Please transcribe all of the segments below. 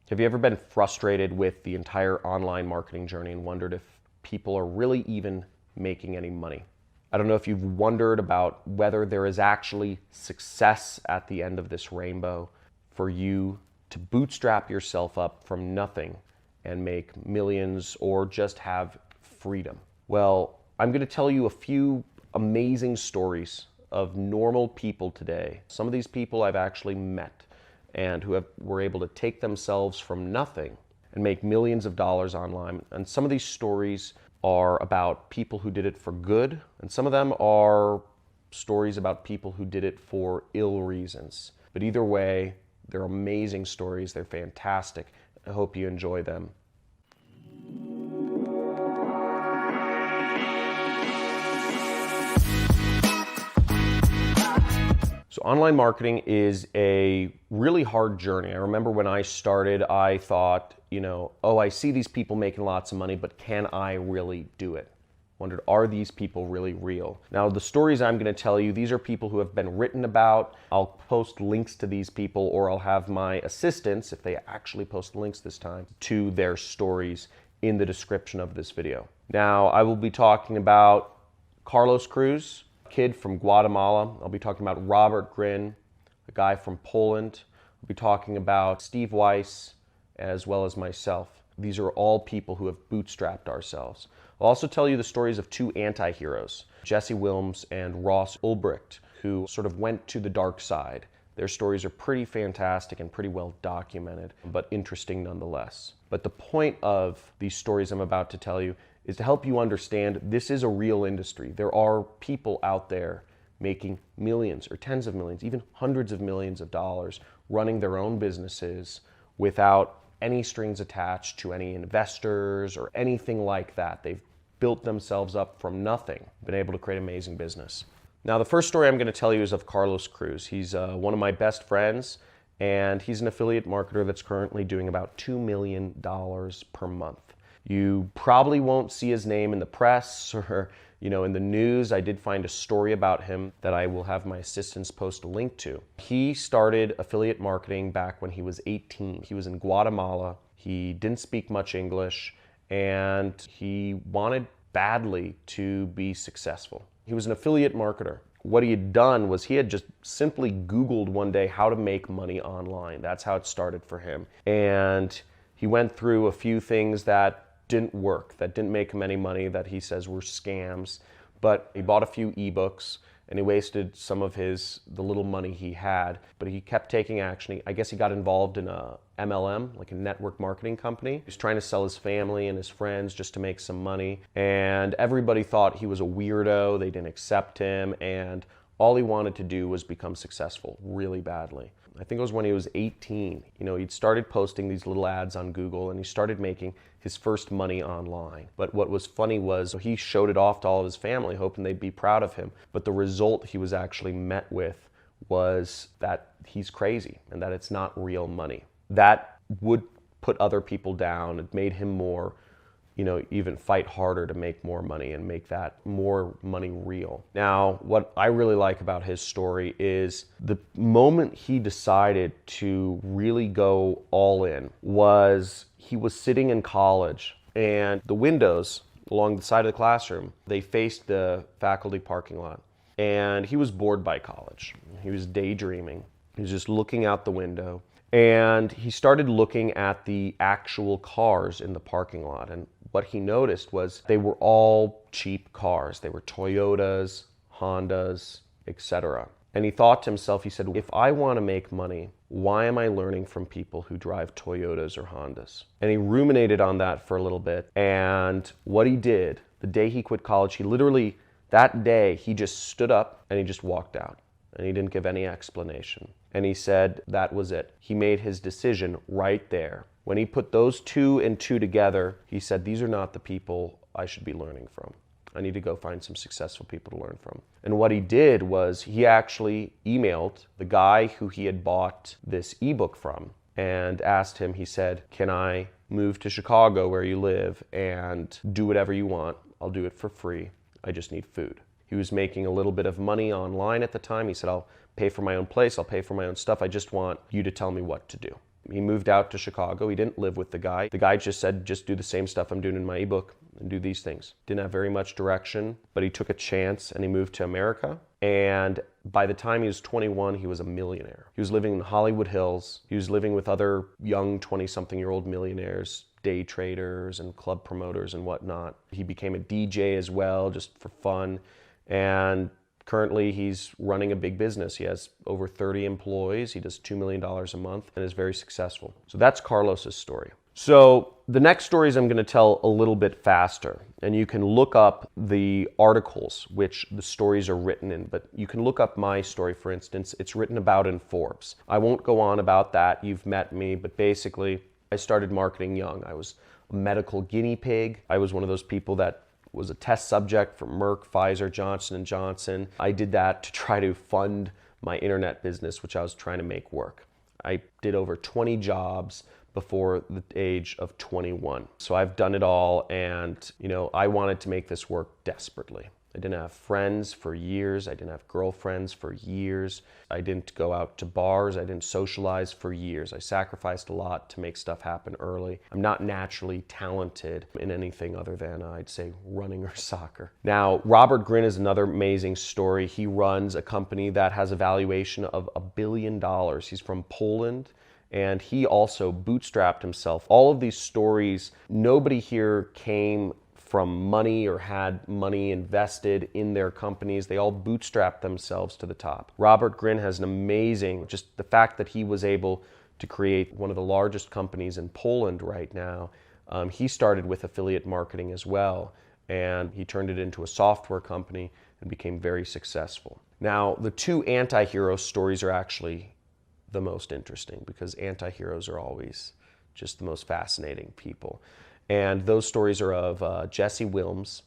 Have you ever been frustrated with the entire online marketing journey and wondered if people are really even making any money? I don't know if you've wondered about whether there is actually success at the end of this rainbow for you to bootstrap yourself up from nothing and make millions or just have freedom. Well, I'm going to tell you a few amazing stories of normal people today. Some of these people I've actually met and were able to take themselves from nothing and make millions of dollars online. And some of these stories are about people who did it for good, and some of them are stories about people who did it for ill reasons. But either way, they're amazing stories. They're fantastic. I hope you enjoy them. So online marketing is a really hard journey. I remember when I started, I thought, oh, I see these people making lots of money, but can I really do it? Wondered, are these people really real? Now, the stories I'm going to tell you, these are people who have been written about. I'll post links to these people, or I'll have my assistants, if they actually post links this time, to their stories in the description of this video. Now, I will be talking about Carlos Cruz, kid from Guatemala. I'll be talking about Robert Greene, a guy from Poland. I'll be talking about Steve Weiss, as well as myself. These are all people who have bootstrapped ourselves. I'll also tell you the stories of two anti-heroes, Jesse Wilms and Ross Ulbricht, who sort of went to the dark side. Their stories are pretty fantastic and pretty well documented, but interesting nonetheless. But the point of these stories I'm about to tell you is to help you understand this is a real industry. There are people out there making millions or tens of millions, even hundreds of millions of dollars running their own businesses without any strings attached to any investors or anything like that. They've built themselves up from nothing, been able to create amazing business. Now, the first story I'm going to tell you is of Carlos Cruz. He's one of my best friends, and he's an affiliate marketer that's currently doing about $2 million per month. You probably won't see his name in the press or in the news. I did find a story about him that I will have my assistants post a link to. He started affiliate marketing back when he was 18. He was in Guatemala. He didn't speak much English, and he wanted badly to be successful. He was an affiliate marketer. What he had done was he had just simply Googled one day how to make money online. That's how it started for him. And he went through a few things that didn't work, that didn't make him any money, that he says were scams. But he bought a few ebooks and he wasted some of the little money he had, but he kept taking action. I guess he got involved in a MLM, like a network marketing company. He was trying to sell his family and his friends just to make some money. And everybody thought he was a weirdo. They didn't accept him. And all he wanted to do was become successful really badly. I think it was when he was 18. He'd started posting these little ads on Google and he started making his first money online. But what was funny was he showed it off to all of his family, hoping they'd be proud of him. But the result he was actually met with was that he's crazy and that it's not real money. That would put other people down. It made him more even fight harder to make more money and make that more money real. Now, what I really like about his story is the moment he decided to really go all in was he was sitting in college, and the windows along the side of the classroom, they faced the faculty parking lot. And he was bored by college. He was daydreaming. He was just looking out the window. And he started looking at the actual cars in the parking lot. And what he noticed was they were all cheap cars. They were Toyotas, Hondas, etc. And he thought to himself, he said, if I want to make money, why am I learning from people who drive Toyotas or Hondas? And he ruminated on that for a little bit. And what he did, the day he quit college, he literally, that day, he just stood up and he just walked out. And he didn't give any explanation. And he said that was it. He made his decision right there. When he put those two and two together, he said, these are not the people I should be learning from. I need to go find some successful people to learn from. And what he did was he actually emailed the guy who he had bought this ebook from and asked him, he said, can I move to Chicago where you live and do whatever you want? I'll do it for free. I just need food. He was making a little bit of money online at the time. He said, I'll pay for my own place. I'll pay for my own stuff. I just want you to tell me what to do. He moved out to Chicago. He didn't live with the guy. The guy just said, just do the same stuff I'm doing in my ebook and do these things. Didn't have very much direction, but he took a chance and he moved to America. And by the time he was 21, he was a millionaire. He was living in the Hollywood Hills. He was living with other young 20-something-year-old millionaires, day traders and club promoters and whatnot. He became a DJ as well, just for fun. And currently he's running a big business. He has over 30 employees. He does $2 million a month and is very successful. So that's Carlos's story. So the next stories I'm going to tell a little bit faster, and you can look up the articles which the stories are written in, but you can look up my story, for instance. It's written about in Forbes. I won't go on about that. You've met me, but basically I started marketing young. I was a medical guinea pig. I was one of those people that was a test subject for Merck, Pfizer, Johnson & Johnson. I did that to try to fund my internet business, which I was trying to make work. I did over 20 jobs before the age of 21. So I've done it all, and I wanted to make this work desperately. I didn't have friends for years. I didn't have girlfriends for years. I didn't go out to bars. I didn't socialize for years. I sacrificed a lot to make stuff happen early. I'm not naturally talented in anything other than, I'd say, running or soccer. Now, Robert Greene is another amazing story. He runs a company that has a valuation of $1 billion. He's from Poland, and he also bootstrapped himself. All of these stories, nobody here came from money or had money invested in their companies. They all bootstrapped themselves to the top. Robert Greene has an amazing, just the fact that he was able to create one of the largest companies in Poland right now. He started with affiliate marketing as well, and he turned it into a software company and became very successful. Now, the two anti-hero stories are actually the most interesting, because anti-heroes are always just the most fascinating people. And those stories are of Jesse Wilms,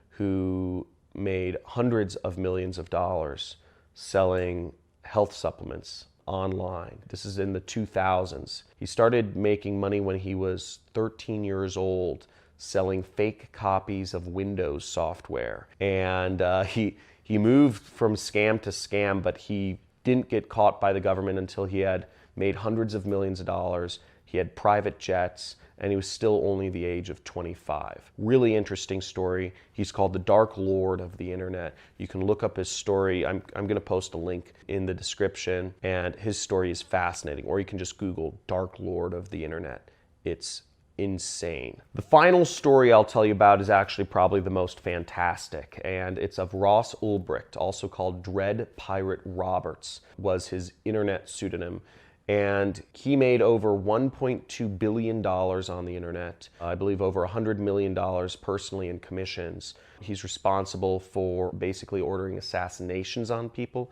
who made hundreds of millions of dollars selling health supplements online. This is in the 2000s. He started making money when he was 13 years old, selling fake copies of Windows software. And he moved from scam to scam, but he didn't get caught by the government until he had made hundreds of millions of dollars. He had private jets, and he was still only the age of 25. Really interesting story. He's called the Dark Lord of the internet. You can look up his story. I'm going to post a link in the description, and his story is fascinating. Or you can just Google Dark Lord of the internet. It's insane. The final story I'll tell you about is actually probably the most fantastic, and it's of Ross Ulbricht, also called Dread Pirate Roberts, was his internet pseudonym. And he made over $1.2 billion on the internet. I believe over $100 million personally in commissions. He's responsible for basically ordering assassinations on people.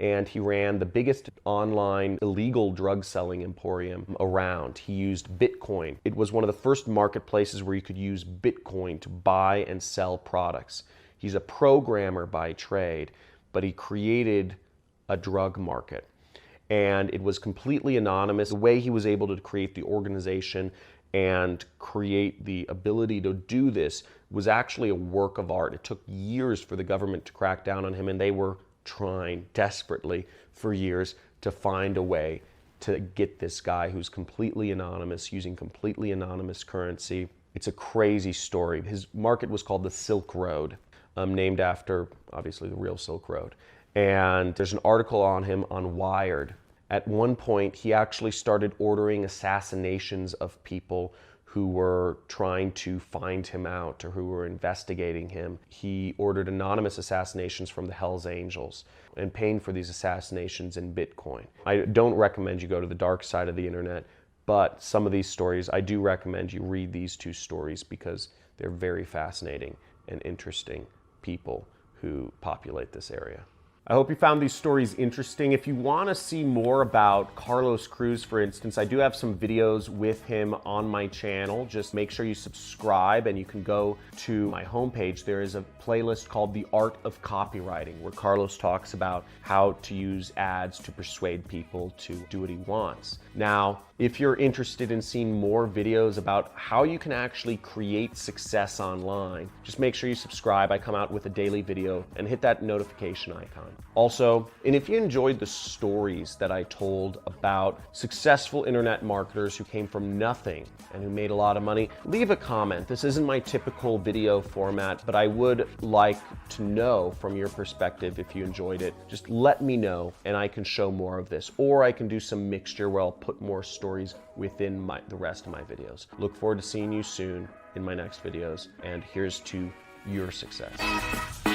And he ran the biggest online illegal drug selling emporium around. He used Bitcoin. It was one of the first marketplaces where you could use Bitcoin to buy and sell products. He's a programmer by trade, but he created a drug market. And it was completely anonymous. The way he was able to create the organization and create the ability to do this was actually a work of art. It took years for the government to crack down on him, and they were trying desperately for years to find a way to get this guy who's completely anonymous, using completely anonymous currency. It's a crazy story. His market was called the Silk Road, named after, obviously, the real Silk Road. And there's an article on him on Wired. At one point, he actually started ordering assassinations of people who were trying to find him out or who were investigating him. He ordered anonymous assassinations from the Hells Angels and paying for these assassinations in Bitcoin. I don't recommend you go to the dark side of the internet, but some of these stories, I do recommend you read these two stories because they're very fascinating and interesting people who populate this area. I hope you found these stories interesting. If you want to see more about Carlos Cruz, for instance, I do have some videos with him on my channel. Just make sure you subscribe, and you can go to my homepage. There is a playlist called The Art of Copywriting, where Carlos talks about how to use ads to persuade people to do what he wants. Now, If you're interested in seeing more videos about how you can actually create success online, just make sure you subscribe. I come out with a daily video, and hit that notification icon. Also, and if you enjoyed the stories that I told about successful internet marketers who came from nothing and who made a lot of money, leave a comment. This isn't my typical video format, but I would like to know from your perspective if you enjoyed it. Just let me know and I can show more of this, or I can do some mixture where I'll put more stories within the rest of my videos. Look forward to seeing you soon in my next videos, and here's to your success.